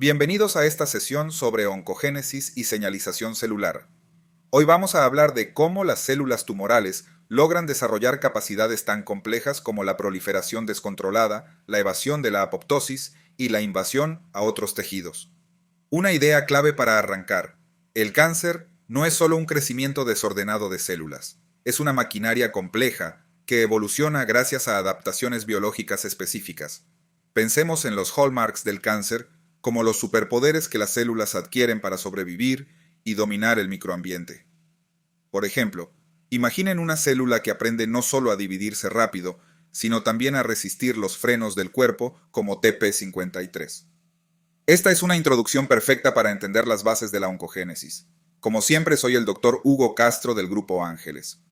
Bienvenidos a esta sesión sobre oncogénesis y señalización celular. Hoy vamos a hablar de cómo las células tumorales logran desarrollar capacidades tan complejas como la proliferación descontrolada, la evasión de la apoptosis y la invasión a otros tejidos. Una idea clave para arrancar: el cáncer no es solo un crecimiento desordenado de células, es una maquinaria compleja que evoluciona gracias a adaptaciones biológicas específicas. Pensemos en los hallmarks del cáncer como los superpoderes que las células adquieren para sobrevivir y dominar el microambiente. Por ejemplo, imaginen una célula que aprende no solo a dividirse rápido, sino también a resistir los frenos del cuerpo como TP53. Esta es una introducción perfecta para entender las bases de la oncogénesis. Como siempre, soy el Dr. Hugo Castro del Grupo Ángeles.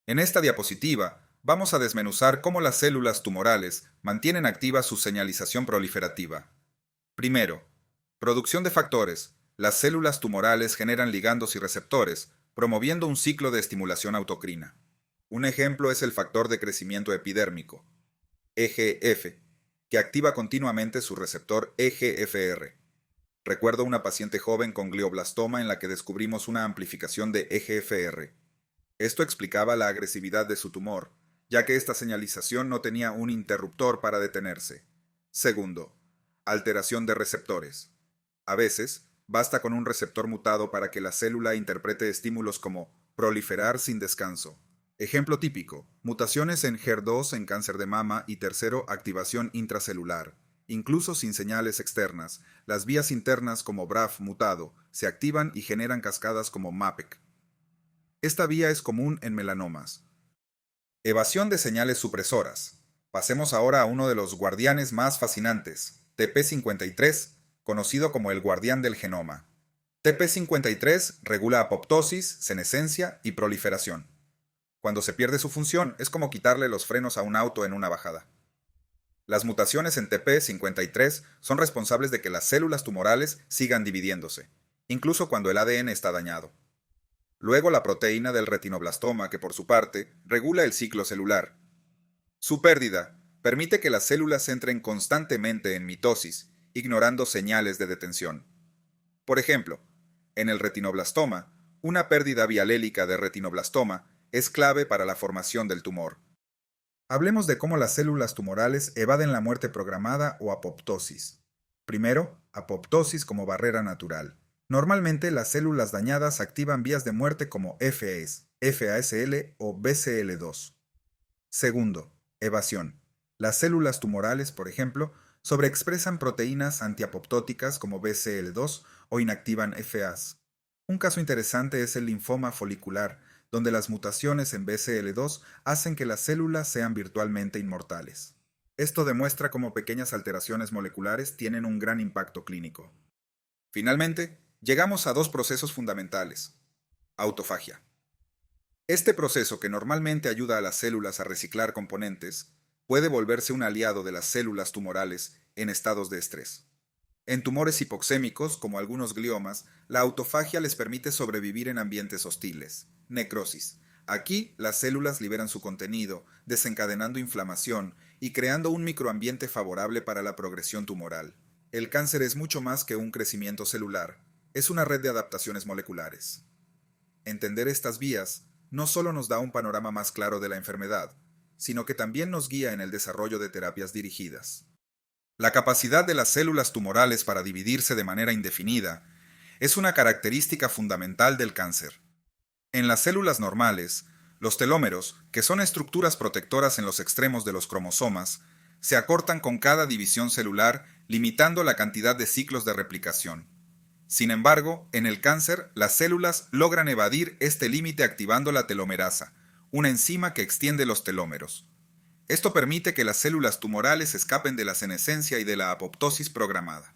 En esta diapositiva vamos a desmenuzar cómo las células tumorales mantienen activa su señalización proliferativa. Primero, producción de factores. Las células tumorales generan ligandos y receptores, promoviendo un ciclo de estimulación autocrina. Un ejemplo es el factor de crecimiento epidérmico, EGF, que activa continuamente su receptor EGFR. Recuerdo una paciente joven con glioblastoma en la que descubrimos una amplificación de EGFR. Esto explicaba la agresividad de su tumor, ya que esta señalización no tenía un interruptor para detenerse. Segundo, alteración de receptores. A veces, basta con un receptor mutado para que la célula interprete estímulos como proliferar sin descanso. Ejemplo típico: mutaciones en HER2 en cáncer de mama y tercero, activación intracelular. Incluso sin señales externas, las vías internas como BRAF mutado se activan y generan cascadas como MAPEC. Esta vía es común en melanomas. Evasión de señales supresoras. Pasemos ahora a uno de los guardianes más fascinantes, TP53, conocido como el guardián del genoma. TP53 regula apoptosis, senescencia y proliferación. Cuando se pierde su función, es como quitarle los frenos a un auto en una bajada. Las mutaciones en TP53 son responsables de que las células tumorales sigan dividiéndose, incluso cuando el ADN está dañado. Luego la proteína del retinoblastoma, que por su parte regula el ciclo celular. Su pérdida permite que las células entren constantemente en mitosis, ignorando señales de detención. Por ejemplo, en el retinoblastoma, una pérdida bialélica de retinoblastoma es clave para la formación del tumor. Hablemos de cómo las células tumorales evaden la muerte programada o apoptosis. Primero, apoptosis como barrera natural. Normalmente las células dañadas activan vías de muerte como FAS, FASL o BCL2. Segundo, evasión. Las células tumorales, por ejemplo, sobreexpresan proteínas antiapoptóticas como BCL2 o inactivan FAS. Un caso interesante es el linfoma folicular, donde las mutaciones en BCL2 hacen que las células sean virtualmente inmortales. Esto demuestra cómo pequeñas alteraciones moleculares tienen un gran impacto clínico. Finalmente, llegamos a dos procesos fundamentales. Autofagia. Este proceso, que normalmente ayuda a las células a reciclar componentes, puede volverse un aliado de las células tumorales en estados de estrés. En tumores hipoxémicos, como algunos gliomas, la autofagia les permite sobrevivir en ambientes hostiles. Necrosis. Aquí, las células liberan su contenido, desencadenando inflamación y creando un microambiente favorable para la progresión tumoral. El cáncer es mucho más que un crecimiento celular, es una red de adaptaciones moleculares. Entender estas vías no solo nos da un panorama más claro de la enfermedad, sino que también nos guía en el desarrollo de terapias dirigidas. La capacidad de las células tumorales para dividirse de manera indefinida es una característica fundamental del cáncer. En las células normales, los telómeros, que son estructuras protectoras en los extremos de los cromosomas, se acortan con cada división celular, limitando la cantidad de ciclos de replicación. Sin embargo, en el cáncer, las células logran evadir este límite activando la telomerasa, una enzima que extiende los telómeros. Esto permite que las células tumorales escapen de la senescencia y de la apoptosis programada.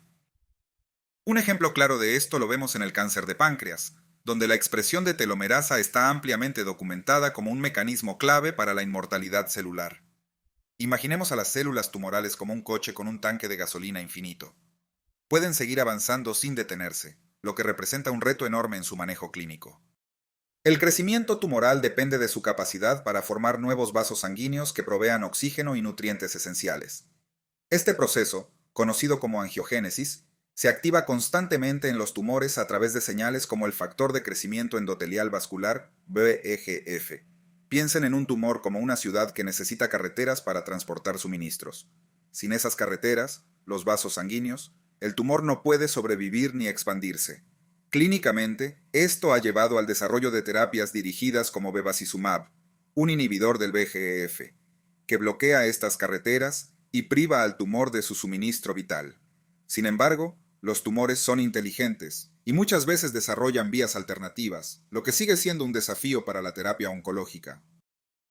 Un ejemplo claro de esto lo vemos en el cáncer de páncreas, donde la expresión de telomerasa está ampliamente documentada como un mecanismo clave para la inmortalidad celular. Imaginemos a las células tumorales como un coche con un tanque de gasolina infinito. Pueden seguir avanzando sin detenerse, lo que representa un reto enorme en su manejo clínico. El crecimiento tumoral depende de su capacidad para formar nuevos vasos sanguíneos que provean oxígeno y nutrientes esenciales. Este proceso, conocido como angiogénesis, Se activa constantemente en los tumores a través de señales como el factor de crecimiento endotelial vascular, VEGF. Piensen en un tumor como una ciudad que necesita carreteras para transportar suministros. Sin esas carreteras, los vasos sanguíneos, el tumor no puede sobrevivir ni expandirse. Clínicamente, esto ha llevado al desarrollo de terapias dirigidas como bevacizumab, un inhibidor del VEGF, que bloquea estas carreteras y priva al tumor de su suministro vital. Sin embargo, los tumores son inteligentes y muchas veces desarrollan vías alternativas, lo que sigue siendo un desafío para la terapia oncológica.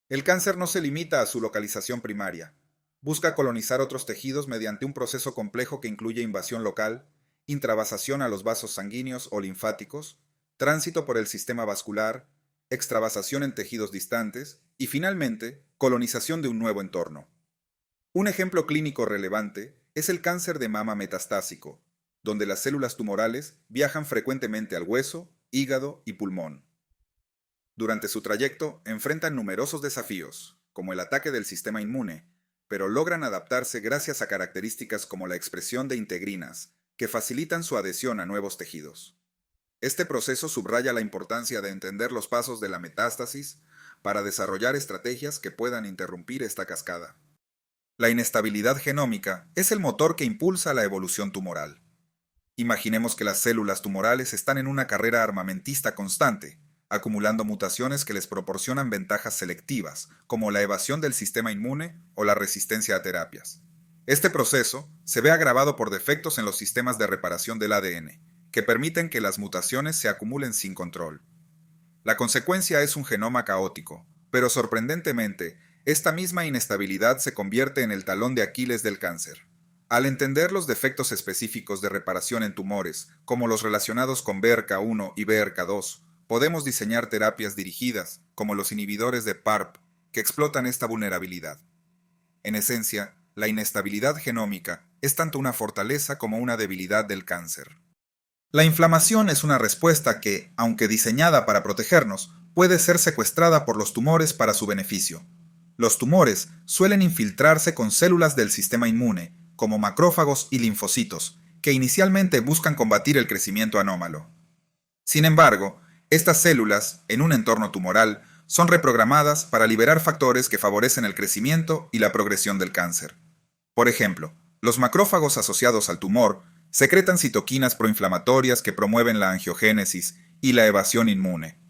El cáncer no se limita a su localización primaria. Busca colonizar otros tejidos mediante un proceso complejo que incluye invasión local, intravasación a los vasos sanguíneos o linfáticos, tránsito por el sistema vascular, extravasación en tejidos distantes y, finalmente, colonización de un nuevo entorno. Un ejemplo clínico relevante es el cáncer de mama metastásico, donde las células tumorales viajan frecuentemente al hueso, hígado y pulmón. Durante su trayecto enfrentan numerosos desafíos, como el ataque del sistema inmune, pero logran adaptarse gracias a características como la expresión de integrinas, que facilitan su adhesión a nuevos tejidos. Este proceso subraya la importancia de entender los pasos de la metástasis para desarrollar estrategias que puedan interrumpir esta cascada. La inestabilidad genómica es el motor que impulsa la evolución tumoral. Imaginemos que las células tumorales están en una carrera armamentista constante, acumulando mutaciones que les proporcionan ventajas selectivas, como la evasión del sistema inmune o la resistencia a terapias. Este proceso se ve agravado por defectos en los sistemas de reparación del ADN, que permiten que las mutaciones se acumulen sin control. La consecuencia es un genoma caótico, pero sorprendentemente, esta misma inestabilidad se convierte en el talón de Aquiles del cáncer. Al entender los defectos específicos de reparación en tumores, como los relacionados con BRCA1 y BRCA2, podemos diseñar terapias dirigidas, como los inhibidores de PARP, que explotan esta vulnerabilidad. En esencia, la inestabilidad genómica es tanto una fortaleza como una debilidad del cáncer. La inflamación es una respuesta que, aunque diseñada para protegernos, puede ser secuestrada por los tumores para su beneficio. Los tumores suelen infiltrarse con células del sistema inmune, como macrófagos y linfocitos, que inicialmente buscan combatir el crecimiento anómalo. Sin embargo, estas células, en un entorno tumoral, son reprogramadas para liberar factores que favorecen el crecimiento y la progresión del cáncer. Por ejemplo, los macrófagos asociados al tumor secretan citoquinas proinflamatorias que promueven la angiogénesis y la evasión inmune.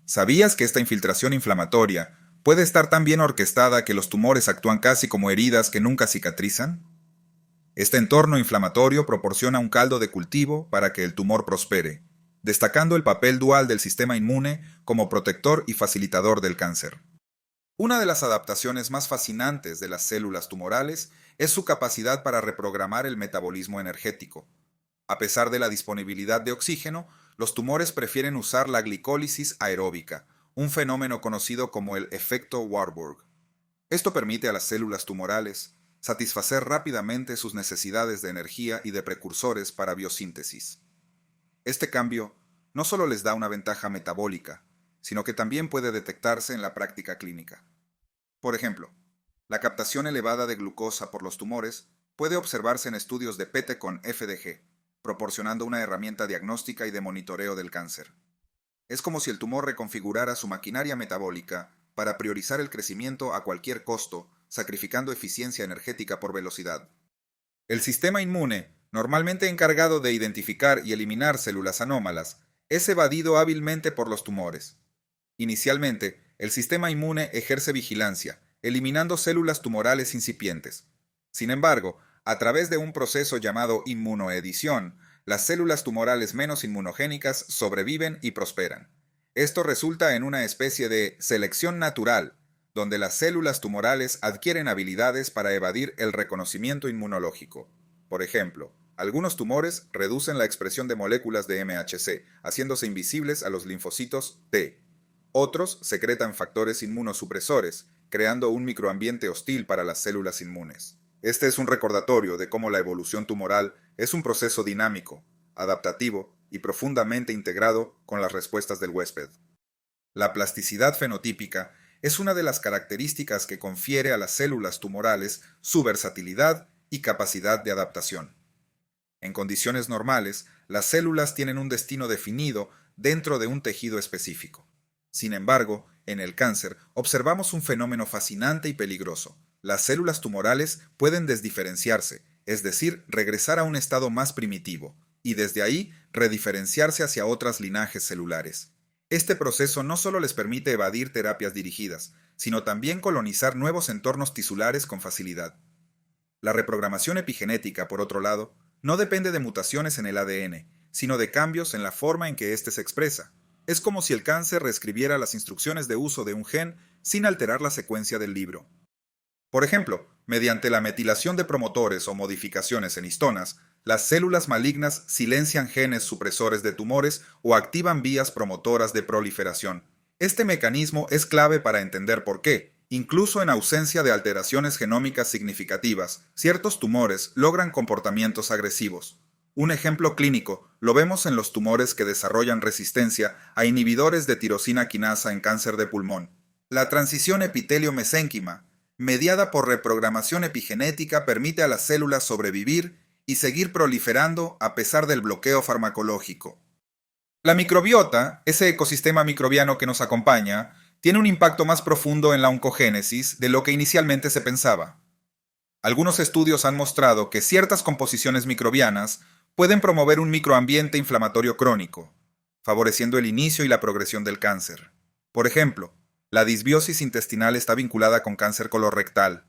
¿Sabías que esta infiltración inflamatoria puede estar tan bien orquestada que los tumores actúan casi como heridas que nunca cicatrizan? Este entorno inflamatorio proporciona un caldo de cultivo para que el tumor prospere, destacando el papel dual del sistema inmune como protector y facilitador del cáncer. Una de las adaptaciones más fascinantes de las células tumorales es su capacidad para reprogramar el metabolismo energético. A pesar de la disponibilidad de oxígeno, los tumores prefieren usar la glicólisis aeróbica, un fenómeno conocido como el efecto Warburg. Esto permite a las células tumorales satisfacer rápidamente sus necesidades de energía y de precursores para biosíntesis. Este cambio no solo les da una ventaja metabólica, sino que también puede detectarse en la práctica clínica. Por ejemplo, la captación elevada de glucosa por los tumores puede observarse en estudios de PET con FDG, proporcionando una herramienta diagnóstica y de monitoreo del cáncer. Es como si el tumor reconfigurara su maquinaria metabólica para priorizar el crecimiento a cualquier costo, sacrificando eficiencia energética por velocidad. El sistema inmune, normalmente encargado de identificar y eliminar células anómalas, es evadido hábilmente por los tumores. Inicialmente, el sistema inmune ejerce vigilancia, eliminando células tumorales incipientes. Sin embargo, a través de un proceso llamado inmunoedición, las células tumorales menos inmunogénicas sobreviven y prosperan. Esto resulta en una especie de selección natural, donde las células tumorales adquieren habilidades para evadir el reconocimiento inmunológico. Por ejemplo, algunos tumores reducen la expresión de moléculas de MHC, haciéndose invisibles a los linfocitos T. Otros secretan factores inmunosupresores, creando un microambiente hostil para las células inmunes. Este es un recordatorio de cómo la evolución tumoral es un proceso dinámico, adaptativo y profundamente integrado con las respuestas del huésped. La plasticidad fenotípica es una de las características que confiere a las células tumorales su versatilidad y capacidad de adaptación. En condiciones normales, las células tienen un destino definido dentro de un tejido específico. Sin embargo, en el cáncer observamos un fenómeno fascinante y peligroso. Las células tumorales pueden desdiferenciarse, es decir, regresar a un estado más primitivo, y desde ahí rediferenciarse hacia otros linajes celulares. Este proceso no solo les permite evadir terapias dirigidas, sino también colonizar nuevos entornos tisulares con facilidad. La reprogramación epigenética, por otro lado, no depende de mutaciones en el ADN, sino de cambios en la forma en que éste se expresa. Es como si el cáncer reescribiera las instrucciones de uso de un gen sin alterar la secuencia del libro. Por ejemplo, mediante la metilación de promotores o modificaciones en histonas, las células malignas silencian genes supresores de tumores o activan vías promotoras de proliferación. Este mecanismo es clave para entender por qué, incluso en ausencia de alteraciones genómicas significativas, ciertos tumores logran comportamientos agresivos. Un ejemplo clínico lo vemos en los tumores que desarrollan resistencia a inhibidores de tirosina quinasa en cáncer de pulmón. La transición epitelio-mesénquima, mediada por reprogramación epigenética, permite a las células sobrevivir y seguir proliferando a pesar del bloqueo farmacológico. La microbiota, ese ecosistema microbiano que nos acompaña, tiene un impacto más profundo en la oncogénesis de lo que inicialmente se pensaba. Algunos estudios han mostrado que ciertas composiciones microbianas pueden promover un microambiente inflamatorio crónico, favoreciendo el inicio y la progresión del cáncer. Por ejemplo, la disbiosis intestinal está vinculada con cáncer colorectal,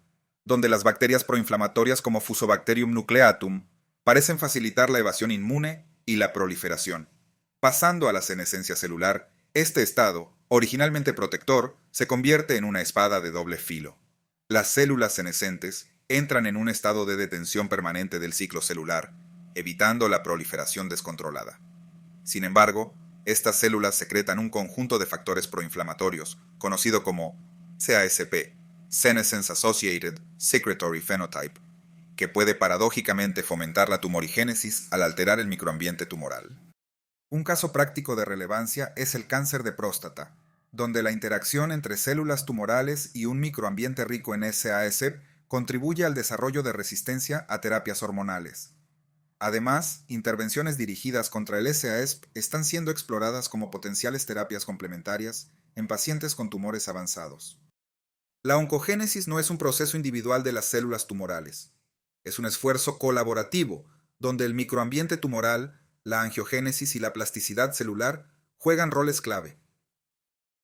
donde las bacterias proinflamatorias como Fusobacterium nucleatum parecen facilitar la evasión inmune y la proliferación. Pasando a la senescencia celular, este estado, originalmente protector, se convierte en una espada de doble filo. Las células senescentes entran en un estado de detención permanente del ciclo celular, evitando la proliferación descontrolada. Sin embargo, estas células secretan un conjunto de factores proinflamatorios, conocido como CASP, Senescence Associated Secretory Phenotype, que puede paradójicamente fomentar la tumorigénesis al alterar el microambiente tumoral. Un caso práctico de relevancia es el cáncer de próstata, donde la interacción entre células tumorales y un microambiente rico en SASP contribuye al desarrollo de resistencia a terapias hormonales. Además, intervenciones dirigidas contra el SASP están siendo exploradas como potenciales terapias complementarias en pacientes con tumores avanzados. La oncogénesis no es un proceso individual de las células tumorales. Es un esfuerzo colaborativo, donde el microambiente tumoral, la angiogénesis y la plasticidad celular juegan roles clave.